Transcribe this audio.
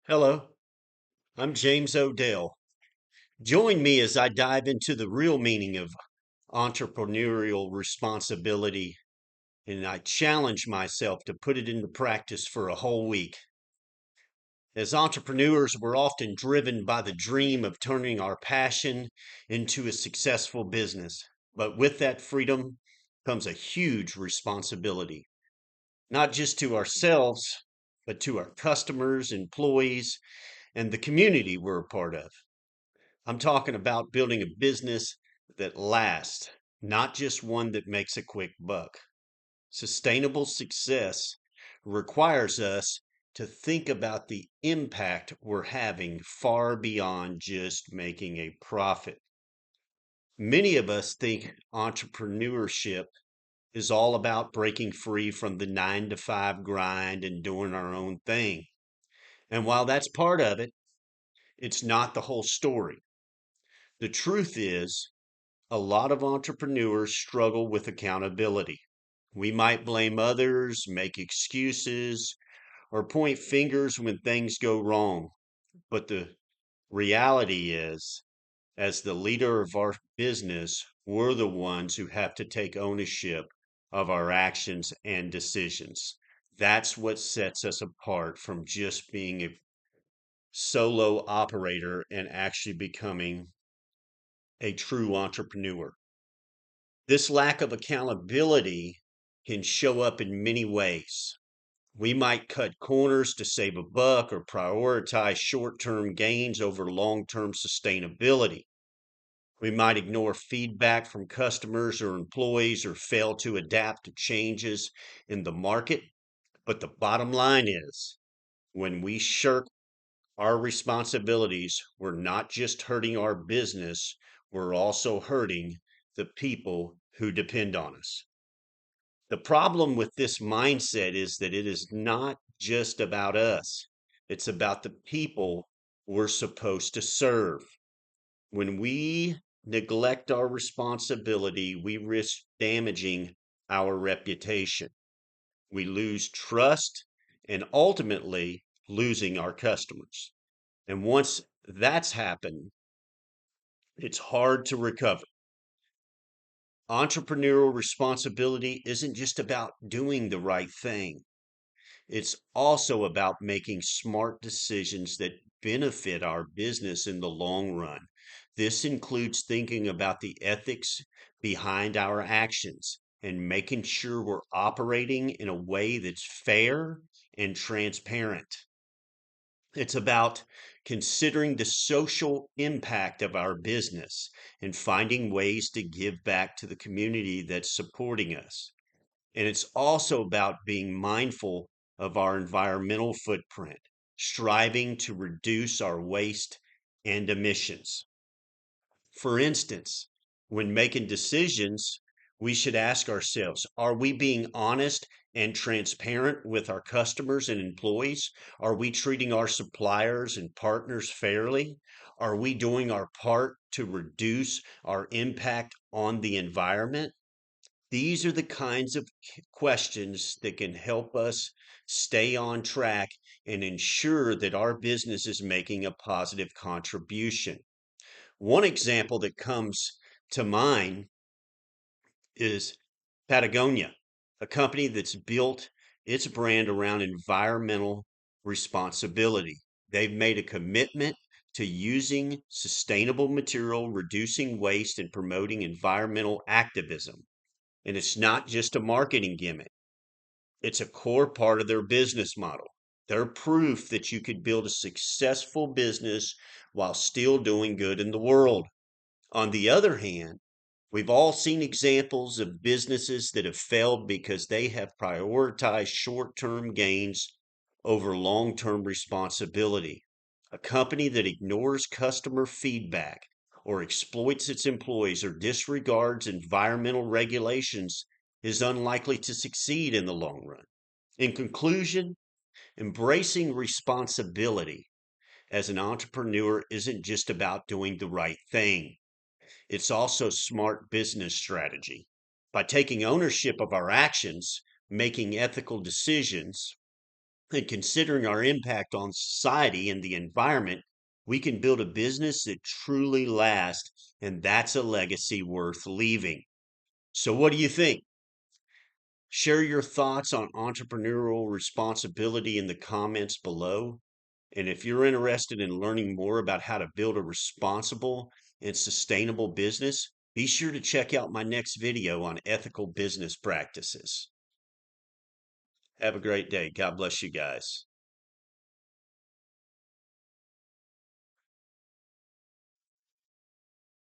Hello, I'm James Odell. Join me as I dive into the real meaning of entrepreneurial responsibility and I challenge myself to put it into practice for a whole week. As entrepreneurs, we're often driven by the dream of turning our passion into a successful business. But with that freedom comes a huge responsibility, not just to ourselves, but to our customers, employees, and the community we're a part of. I'm talking about building a business that lasts, not just one that makes a quick buck. Sustainable success requires us to think about the impact we're having far beyond just making a profit. Many of us think entrepreneurship is all about breaking free from the 9 to 5 grind and doing our own thing. And while that's part of it, it's not the whole story. The truth is, a lot of entrepreneurs struggle with accountability. We might blame others, make excuses, or point fingers when things go wrong. But the reality is, as the leader of our business, we're the ones who have to take ownership of our actions and decisions. That's what sets us apart from just being a solo operator and actually becoming a true entrepreneur. This lack of accountability can show up in many ways. We might cut corners to save a buck or prioritize short term gains over long term sustainability. We might ignore feedback from customers or employees or fail to adapt to changes in the market. But the bottom line is when we shirk our responsibilities, we're not just hurting our business, we're also hurting the people who depend on us. The problem with this mindset is that it is not just about us. It's about the people we're supposed to serve. When we neglect our responsibility, we risk damaging our reputation. We lose trust and ultimately losing our customers. And once that's happened, it's hard to recover. Entrepreneurial responsibility isn't just about doing the right thing. It's also about making smart decisions that benefit our business in the long run. This includes thinking about the ethics behind our actions and making sure we're operating in a way that's fair and transparent. It's about considering the social impact of our business and finding ways to give back to the community that's supporting us. And it's also about being mindful of our environmental footprint, striving to reduce our waste and emissions. For instance, when making decisions, we should ask ourselves, are we being honest and transparent with our customers and employees? Are we treating our suppliers and partners fairly? Are we doing our part to reduce our impact on the environment? These are the kinds of questions that can help us stay on track and ensure that our business is making a positive contribution. One example that comes to mind is Patagonia, a company that's built its brand around environmental responsibility. They've made a commitment to using sustainable material, reducing waste, and promoting environmental activism. And it's not just a marketing gimmick, it's a core part of their business model. They're proof that you could build a successful business while still doing good in the world. On the other hand, we've all seen examples of businesses that have failed because they have prioritized short term gains over long term responsibility. A company that ignores customer feedback or exploits its employees or disregards environmental regulations is unlikely to succeed in the long run. In conclusion, embracing responsibility as an entrepreneur isn't just about doing the right thing. It's also smart business strategy. By taking ownership of our actions, making ethical decisions, And considering our impact on society and the environment, we can build a business that truly lasts, and that's a legacy worth leaving. So, what do you think? Share your thoughts on entrepreneurial responsibility in the comments below. And if you're interested in learning more about how to build a responsible and sustainable business, be sure to check out my next video on ethical business practices. Have a great day. God bless you guys.